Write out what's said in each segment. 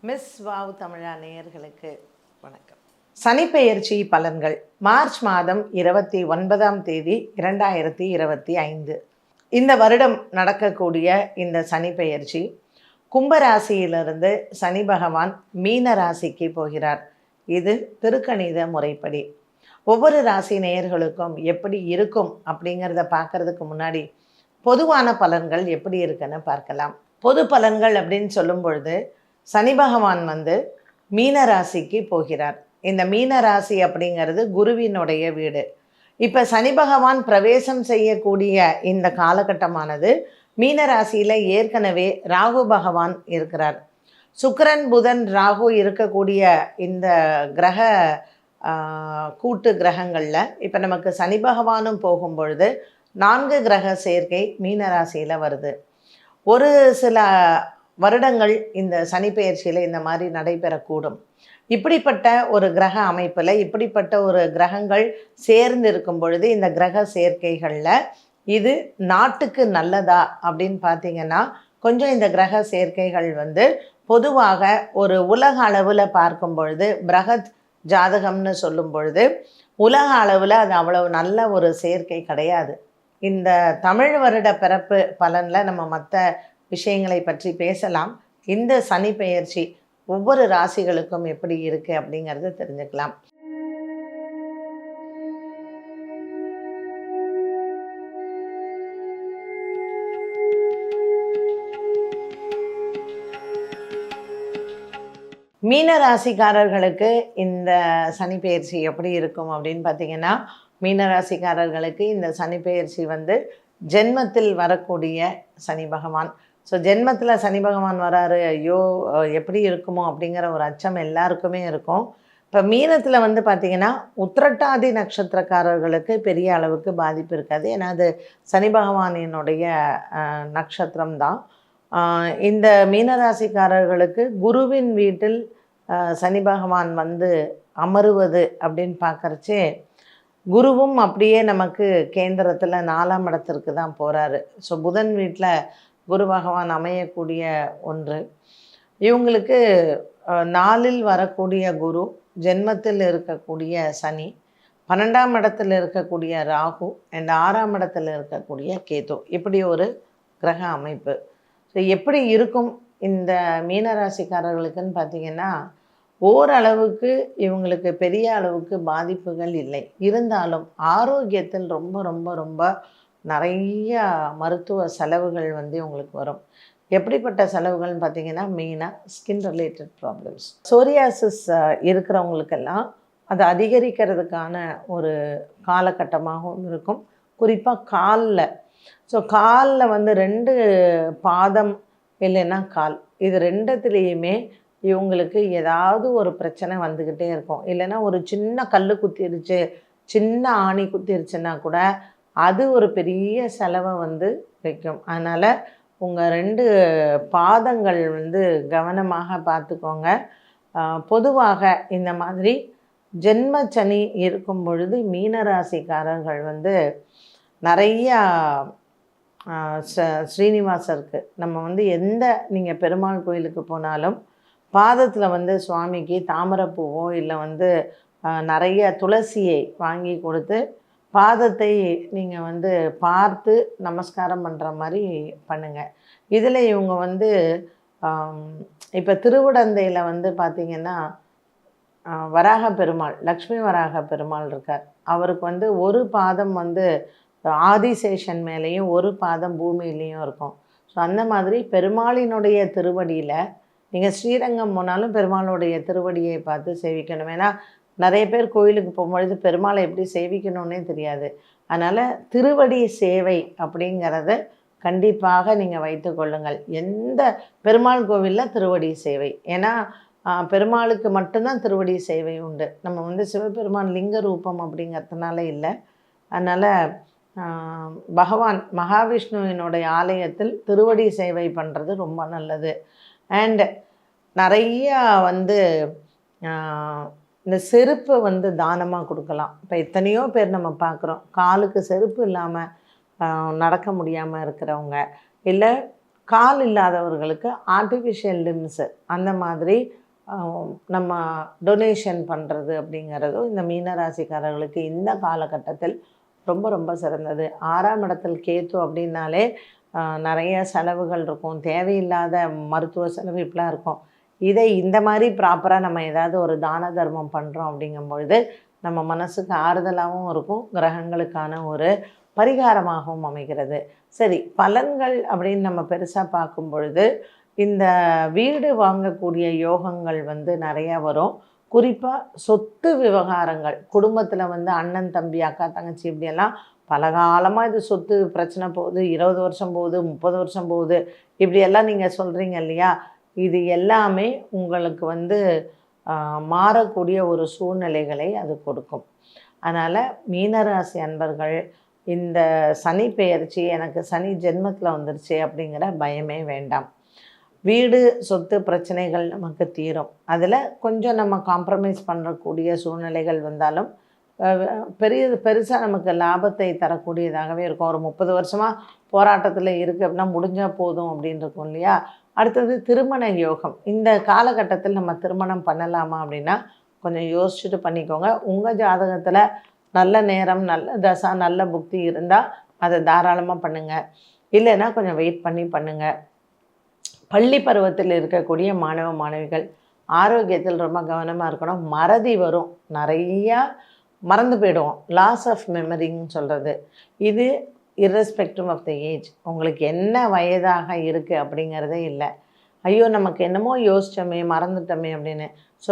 Miss wow தமிழா நேயர்களுக்கு வணக்கம். சனிப்பெயர்ச்சி பலன்கள் மார்ச் மாதம் 29ஆம் தேதி 2025. இந்த வருடம் நடக்கக்கூடிய இந்த சனிப்பெயர்ச்சி கும்பராசியிலிருந்து சனி பகவான் மீன ராசிக்கு போகிறார். இது திருக்கணித முறைப்படி ஒவ்வொரு ராசி நேயர்களுக்கும் எப்படி இருக்கும் அப்படிங்கிறத பார்க்கறதுக்கு முன்னாடி பொதுவான பலன்கள் எப்படி இருக்குன்னு பார்க்கலாம். பொது பலன்கள் அப்படின்னு சொல்லும் பொழுது சனி பகவான் மீன ராசிக்கு போகிறார். இந்த மீன ராசி அப்படிங்கிறது குருவினுடைய வீடு. இப்போ சனி பகவான் பிரவேசம் செய்யக்கூடிய இந்த காலகட்டமானது மீன ராசியில் ஏற்கனவே ராகு பகவான் இருக்கிறார். சுக்கிரன் புதன் ராகு இருக்கக்கூடிய இந்த கிரக கூட்டு கிரகங்களில் இப்போ நமக்கு சனி பகவானும் போகும் பொழுது 4 கிரக சேர்க்கை மீன ராசியில் வருது. ஒரு சில வருடங்கள் இந்த சனிப்பெயர்ச்சியில் இந்த மாதிரி நடைபெறக்கூடும். இப்படிப்பட்ட ஒரு கிரக அமைப்பில் இப்படிப்பட்ட ஒரு கிரகங்கள் சேர்ந்து இருக்கும் பொழுது இந்த கிரக சேர்க்கைகளில் இது நாட்டுக்கு நல்லதா அப்படின்னு பார்த்தீங்கன்னா கொஞ்சம் இந்த கிரக சேர்க்கைகள் பொதுவாக ஒரு உலக அளவில் பார்க்கும் பொழுது பிரகத் ஜாதகம்னு சொல்லும் பொழுது உலக அளவில் அது அவ்வளவு நல்ல ஒரு சேர்க்கை கிடையாது. இந்த தமிழ் வருட பிறப்பு பலனில் நம்ம மற்ற விஷயங்களை பற்றி பேசலாம். இந்த சனி பெயர்ச்சி ஒவ்வொரு ராசிகளுக்கும் எப்படி இருக்குது அப்படிங்கிறத தெரிஞ்சுக்கலாம். மீன ராசிக்காரர்களுக்கு இந்த சனி பெயர்ச்சி எப்படி இருக்கும் அப்படின்னு பார்த்தீங்கன்னா, மீன ராசிக்காரர்களுக்கு இந்த சனி பெயர்ச்சி ஜென்மத்தில் வரக்கூடிய சனி பகவான். ஸோ ஜென்மத்தில் சனி பகவான் வராரு, ஐயோ எப்படி இருக்குமோ அப்படிங்கிற ஒரு அச்சம் எல்லாருக்குமே இருக்கும். இப்போ மீனத்தில் பார்த்திங்கன்னா உத்திரட்டாதி நட்சத்திரக்காரர்களுக்கு பெரிய அளவுக்கு பாதிப்பு இருக்காது. ஏன்னா அது சனி பகவானினுடைய நட்சத்திரம்தான். இந்த மீனராசிக்காரர்களுக்கு குருவின் வீட்டில் சனி பகவான் அமருவது அப்படின்னு பார்க்குறச்சே குருவும் அப்படியே நமக்கு கேந்திரத்தில் 4ஆம் இடத்திற்கு தான் போகிறாரு. ஸோ புதன் வீட்டில் குரு பகவான் அமையக்கூடிய ஒன்று. இவங்களுக்கு 4இல் வரக்கூடிய குரு, ஜென்மத்தில் இருக்கக்கூடிய சனி, 12ஆம் இடத்தில் இருக்கக்கூடிய ராகு அண்ட் 6ஆம் இடத்தில் இருக்கக்கூடிய கேது, இப்படி ஒரு கிரக அமைப்பு. ஸோ எப்படி இருக்கும் இந்த மீனராசிக்காரர்களுக்குன்னு பார்த்திங்கன்னா ஓரளவுக்கு இவங்களுக்கு பெரிய அளவுக்கு பாதிப்புகள் இல்லை. இருந்தாலும் ஆரோக்கியத்தில் ரொம்ப ரொம்ப ரொம்ப நிறைய மருத்துவ செலவுகள் இவங்களுக்கு வரும். எப்படிப்பட்ட செலவுகள்னு பார்த்திங்கன்னா மெயினாக ஸ்கின் ரிலேட்டட் ப்ராப்ளம்ஸ். சோரியாசிஸ் இருக்கிறவங்களுக்கெல்லாம் அது அதிகரிக்கிறதுக்கான ஒரு காலகட்டமாகவும் இருக்கும். குறிப்பாக காலில். ஸோ காலில் 2 பாதம் இல்லைன்னா கால், இது 2த்துலேயுமே இவங்களுக்கு ஏதாவது ஒரு பிரச்சனை வந்துக்கிட்டே இருக்கும். இல்லைன்னா ஒரு சின்ன கல் குத்திருச்சு, சின்ன ஆணி குத்திருச்சுன்னா கூட அது ஒரு பெரிய செலவை வைக்கும். அதனால் உங்கள் 2 பாதங்கள் கவனமாக பார்த்துக்கோங்க. பொதுவாக இந்த மாதிரி ஜென்மச்சனி இருக்கும் பொழுது மீனராசிக்காரர்கள் நிறையா ஸ்ரீனிவாசருக்கு நம்ம எந்த நீங்கள் பெருமாள் கோயிலுக்கு போனாலும் பாதத்தில் சுவாமிக்கு தாமரைப்பூவோ இல்லை நிறைய துளசியை வாங்கி கொடுத்து பாதத்தை நீங்கள் பார்த்து நமஸ்காரம் பண்ணுற மாதிரி பண்ணுங்கள். இதில் இவங்க இப்போ திருவிடந்தையில் பார்த்திங்கன்னா வராக பெருமாள், லக்ஷ்மி வராக பெருமாள் இருக்கார். அவருக்கு ஒரு பாதம் ஆதிசேஷன் மேலேயும் ஒரு பாதம் பூமியிலையும் இருக்கும். ஸோ அந்த மாதிரி பெருமாளினுடைய திருவடியில் நீங்கள் ஸ்ரீரங்கம் போனாலும் பெருமாளுடைய திருவடியை பார்த்து சேவிக்கணும். ஏன்னா நிறைய பேர் கோயிலுக்கு போகும்பொழுது பெருமாளை எப்படி சேவிக்கணுன்னே தெரியாது. அதனால் திருவடி சேவை அப்படிங்கிறத கண்டிப்பாக நீங்கள் வைத்து கொள்ளுங்கள். எந்த பெருமாள் கோவிலில் திருவடி சேவை, ஏன்னா பெருமாளுக்கு மட்டும்தான் திருவடி சேவை உண்டு. நம்ம சிவபெருமான் லிங்க ரூபம் அப்படிங்கிறதுனால இல்லை. அதனால் பகவான் மகாவிஷ்ணுவினுடைய ஆலயத்தில் திருவடி சேவை பண்ணுறது ரொம்ப நல்லது. அண்ட் நிறையா இந்த செருப்பை தானமாக கொடுக்கலாம். இப்போ எத்தனையோ பேர் நம்ம பார்க்குறோம், காலுக்கு செருப்பு இல்லாமல் நடக்க முடியாமல் இருக்கிறவங்க, இல்லை கால் இல்லாதவர்களுக்கு ஆர்டிஃபிஷியல் லிம்ஸு அந்த மாதிரி நம்ம டொனேஷன் பண்ணுறது அப்படிங்கிறதும் இந்த மீனராசிக்காரர்களுக்கு இந்த காலகட்டத்தில் ரொம்ப ரொம்ப சிறந்தது. 6ஆம் இடத்தில் கேத்து அப்படின்னாலே நிறைய செலவுகள் இருக்கும், தேவையில்லாத மருத்துவ செலவு இப்படிலாம் இருக்கும். இதை இந்த மாதிரி ப்ராப்பராக நம்ம ஏதாவது ஒரு தான தர்மம் பண்ணுறோம் அப்படிங்கும் பொழுது நம்ம மனசுக்கு ஆறுதலாகவும் இருக்கும், கிரகங்களுக்கான ஒரு பரிகாரமாகவும் அமைகிறது. சரி, பலன்கள் அப்படின்னு நம்ம பெருசாக பார்க்கும் பொழுது இந்த வீடு வாங்கக்கூடிய யோகங்கள் நிறையா வரும். குறிப்பாக சொத்து விவகாரங்கள், குடும்பத்தில் அண்ணன் தம்பி அக்கா தங்கச்சி இப்படியெல்லாம் பலகாலமாக இது சொத்து பிரச்சனை போகுது, 20 வருஷம் போகுது, 30 வருஷம் போகுது, இப்படியெல்லாம் நீங்கள் சொல்கிறீங்க இல்லையா? இது எல்லாமே உங்களுக்கு மாறக்கூடிய ஒரு சூழ்நிலைகளை அது கொடுக்கும். அதனால் மீனராசி அன்பர்கள், இந்த சனி பெயர்ச்சி எனக்கு சனி ஜென்மத்தில் வந்துருச்சு அப்படிங்கிற பயமே வேண்டாம். வீடு சொத்து பிரச்சனைகள் நமக்கு தீரும். அதில் கொஞ்சம் நம்ம காம்ப்ரமைஸ் பண்ணக்கூடிய சூழ்நிலைகள் வந்தாலும் பெருசாக நமக்கு லாபத்தை தரக்கூடியதாகவே இருக்கும். ஒரு 30 வருஷமாக போராட்டத்தில் இருக்குது அப்படின்னா முடிஞ்சால் போதும் அப்படின்னு இருக்கும் இல்லையா? அடுத்தது திருமண யோகம். இந்த காலகட்டத்தில் நம்ம திருமணம் பண்ணலாமா அப்படின்னா கொஞ்சம் யோசிச்சுட்டு பண்ணிக்கோங்க. உங்கள் ஜாதகத்தில் நல்ல நேரம், நல்ல தசா, நல்ல புக்தி இருந்தால் அதை தாராளமாக பண்ணுங்கள். இல்லைன்னா கொஞ்சம் வெயிட் பண்ணி பண்ணுங்கள். பள்ளி பருவத்தில் இருக்கக்கூடிய மாணவ மாணவிகள் ஆரோக்கியத்தில் ரொம்ப கவனமாக இருக்கணும். மறதி வரும், நிறையா மறந்து போயிடுவோம். லாஸ் ஆஃப் மெமரின்னு சொல்கிறது இது இர்ரெஸ்பெக்டிவ் ஆஃப் த ஏஜ். உங்களுக்கு என்ன வயதாக இருக்குது அப்படிங்கிறதே இல்லை. ஐயோ நமக்கு என்னமோ யோசித்தோமே மறந்துட்டோமே அப்படின்னு. ஸோ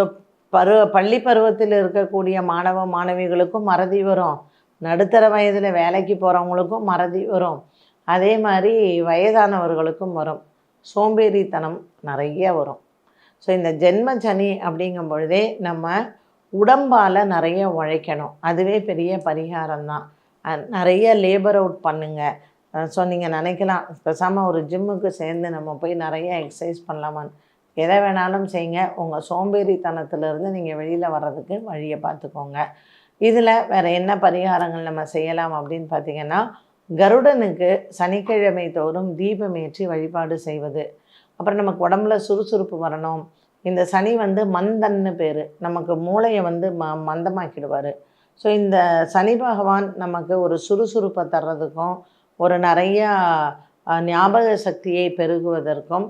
பள்ளி பருவத்தில் இருக்கக்கூடிய மாணவ மாணவிகளுக்கும் மறதி வரும், நடுத்தர வயதில் வேலைக்கு போகிறவங்களுக்கும் மறதி வரும், அதே மாதிரி வயதானவர்களுக்கும் வரும். சோம்பேறித்தனம் நிறைய வரும். ஸோ இந்த ஜென்ம சனி அப்படிங்கும் பொழுதே நம்ம உடம்பால் நிறைய உழைக்கணும். அதுவே பெரிய பரிகாரம்தான். நிறைய லேபர் அவுட் பண்ணுங்கள். ஸோ நீங்கள் நினைக்கலாம் பேசாமல் ஒரு ஜிம்முக்கு சேர்ந்து நம்ம போய் நிறைய எக்ஸசைஸ் பண்ணலாமான்னு. எதை வேணாலும் செய்யுங்க. உங்கள் சோம்பேறித்தனத்திலிருந்து நீங்கள் வெளியில் வர்றதுக்கு வழியை பார்த்துக்கோங்க. இதில் வேறு என்ன பரிகாரங்கள் நம்ம செய்யலாம் அப்படின்னு பார்த்திங்கன்னா, கருடனுக்கு சனிக்கிழமை தோறும் தீபமேற்றி வழிபாடு செய்வது. அப்புறம் நமக்கு உடம்புல சுறுசுறுப்பு வரணும். இந்த சனி மந்தன்னு பேர், நமக்கு மூளையை மந்தமாக்கிடுவார். ஸோ இந்த சனி பகவான் நமக்கு ஒரு சுறுசுறுப்பை தர்றதுக்கும் ஒரு நிறையா ஞாபக சக்தியை பெருகுவதற்கும்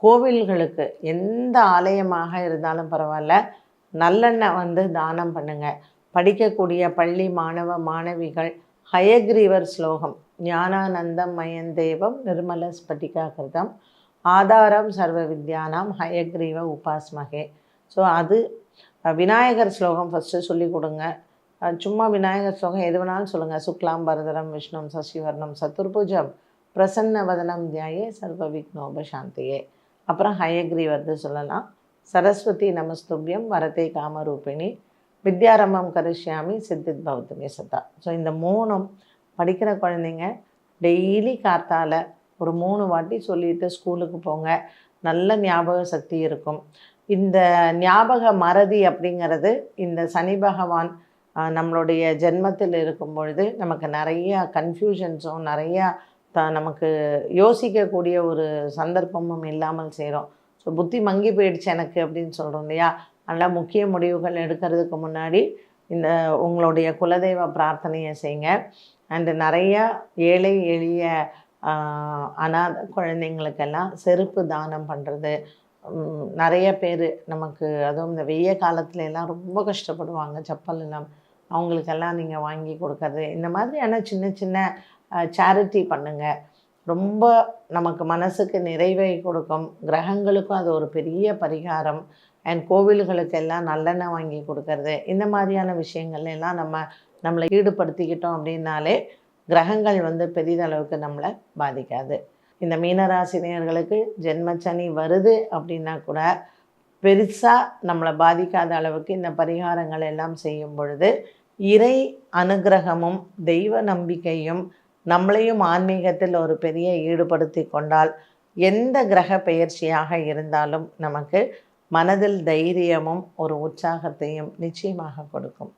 கோவில்களுக்கு எந்த ஆலயமாக இருந்தாலும் பரவாயில்ல நல்லெண்ணெய் தானம் பண்ணுங்கள். படிக்கக்கூடிய பள்ளி மாணவ மாணவிகள் ஹயக்ரீவர் ஸ்லோகம் ஞானானந்தம் மயந்தேவம் நிர்மல ஸ்பட்டிகா கிருதம் ஆதாரம் சர்வ வித்யானாம் ஹயக்ரீவ உபாஸ்மகே. ஸோ அது விநாயகர் ஸ்லோகம் ஃபஸ்ட்டு சொல்லி கொடுங்க. சும்மா விநாயகர் ஸ்லோகம் எது வேணாலும் சொல்லுங்கள். சுக்லாம் பரதரம் விஷ்ணும் சசிவர்ணம் சத்துர்புஜம் பிரசன்ன வதனம் தியாயே சர்வ விக்னோபசாந்தியே. அப்புறம் ஹயக்ரீவர்து சொல்லலாம். சரஸ்வதி நமஸ்துபியம் வரத்தை காமரூபிணி வித்யாரம்பம் கரிஷ்யாமி சித்தித் பௌத்தமே சதா. ஸோ இந்த 3 படிக்கிற குழந்தைங்க டெய்லி காத்தால் ஒரு 3 வாட்டி சொல்லிட்டு ஸ்கூலுக்கு போங்க. நல்ல ஞாபக சக்தி இருக்கும். இந்த ஞாபக மறதி அப்படிங்கிறது இந்த சனி பகவான் நம்மளுடைய ஜென்மத்தில் இருக்கும் பொழுது நமக்கு நிறையா கன்ஃபியூஷன்ஸும் நிறையா நமக்கு யோசிக்கக்கூடிய ஒரு சந்தர்ப்பமும் இல்லாமல் செய்கிறோம். ஸோ புத்தி மங்கி போயிடுச்சு எனக்கு அப்படின்னு சொல்கிறோம் இல்லையா? அதனால் முக்கிய முடிவுகள் எடுக்கிறதுக்கு முன்னாடி இந்த உங்களுடைய குலதெய்வ பிரார்த்தனையை செய்யுங்க. அண்டு நிறையா ஏழை எளிய அநாத குழந்தைங்களுக்கெல்லாம் செருப்பு தானம் பண்ணுறது. நிறைய பேர் நமக்கு அதுவும் இந்த வெய்ய காலத்துல எல்லாம் ரொம்ப கஷ்டப்படுவாங்க செப்பல் எல்லாம், அவங்களுக்கெல்லாம் நீங்கள் வாங்கி கொடுக்கறது. இந்த மாதிரியான சின்ன சின்ன சேரிட்டி பண்ணுங்கள். ரொம்ப நமக்கு மனசுக்கு நிறைவை கொடுக்கும். கிரகங்களுக்கும் அது ஒரு பெரிய பரிகாரம். அண்ட் கோவில்களுக்கெல்லாம் நல்லெண்ணெய் வாங்கி கொடுக்கறது. இந்த மாதிரியான விஷயங்கள்லாம் நம்மளை ஈடுபடுத்திக்கிட்டோம் அப்படின்னாலே கிரகங்கள் பெரிதளவுக்கு நம்மளை பாதிக்காது. இந்த மீனராசினியர்களுக்கு ஜென்மச்சனி வருது அப்படின்னா கூட பெருசாக நம்மளை பாதிக்காத அளவுக்கு இந்த பரிகாரங்கள் எல்லாம் செய்யும் பொழுது இறை அனுகிரகமும் தெய்வ நம்பிக்கையும் நம்மளையும் ஆன்மீகத்தில் ஒரு பெரிய ஈடுபடுத்தி கொண்டால் எந்த கிரக பெயர்ச்சியாக இருந்தாலும் நமக்கு மனதில் தைரியமும் ஒரு உற்சாகத்தையும் நிச்சயமாக கொடுக்கும்.